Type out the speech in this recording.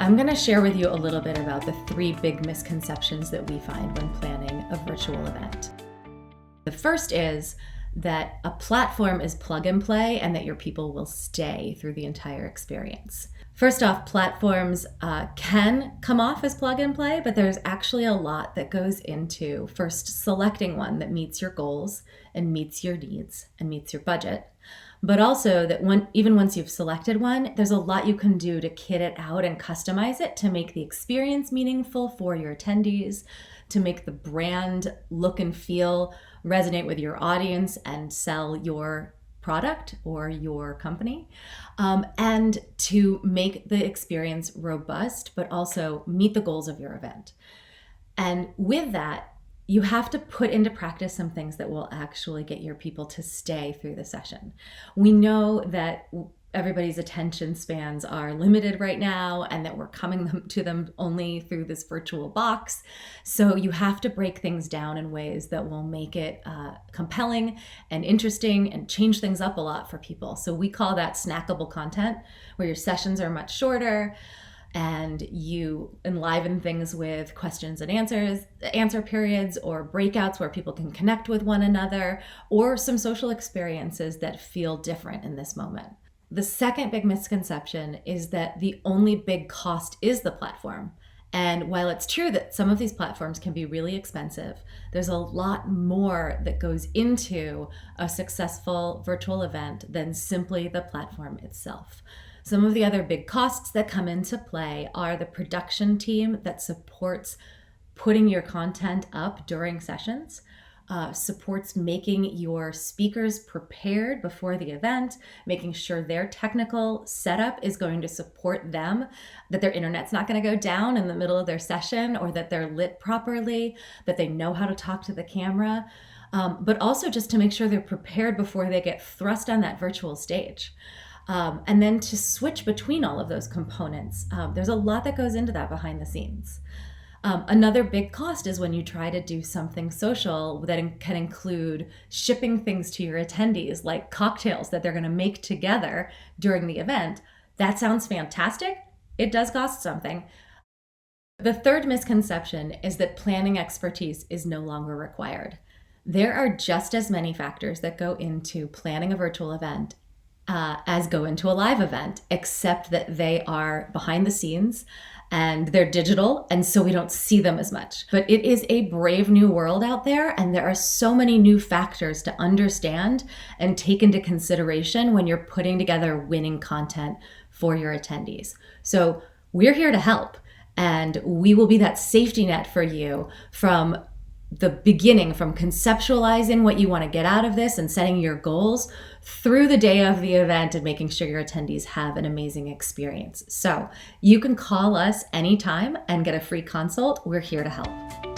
I'm going to share with you a little bit about the 3 big misconceptions that we find when planning a virtual event. The first is that a platform is plug and play and that your people will stay through the entire experience. First off, platforms can come off as plug and play, but there's actually a lot that goes into first selecting one that meets your goals and meets your needs and meets your budget. But also that even once you've selected one, there's a lot you can do to kit it out and customize it to make the experience meaningful for your attendees, to make the brand look and feel resonate with your audience and sell your product or your company, and to make the experience robust, but also meet the goals of your event. And with that, you have to put into practice some things that will actually get your people to stay through the session. We know that everybody's attention spans are limited right now and that we're coming to them only through this virtual box. So you have to break things down in ways that will make it compelling and interesting and change things up a lot for people. So we call that snackable content, where your sessions are much shorter and you enliven things with questions and answer periods or breakouts where people can connect with one another, or some social experiences that feel different in this moment. The second big misconception is that the only big cost is the platform. And while it's true that some of these platforms can be really expensive, there's a lot more that goes into a successful virtual event than simply the platform itself. Some of the other big costs that come into play are the production team that supports putting your content up during sessions, supports making your speakers prepared before the event, making sure their technical setup is going to support them, that their internet's not going to go down in the middle of their session, or that they're lit properly, that they know how to talk to the camera, but also just to make sure they're prepared before they get thrust on that virtual stage. And then to switch between all of those components. There's a lot that goes into that behind the scenes. Another big cost is when you try to do something social that can include shipping things to your attendees, like cocktails that they're going to make together during the event. That sounds fantastic. It does cost something. The third misconception is that planning expertise is no longer required. There are just as many factors that go into planning a virtual event as go into a live event, except that they are behind the scenes and they're digital, and so we don't see them as much. But it is a brave new world out there, and there are so many new factors to understand and take into consideration when you're putting together winning content for your attendees. So we're here to help, and we will be that safety net for you from the beginning, from conceptualizing what you want to get out of this and setting your goals through the day of the event and making sure your attendees have an amazing experience. So you can call us anytime and get a free consult. We're here to help.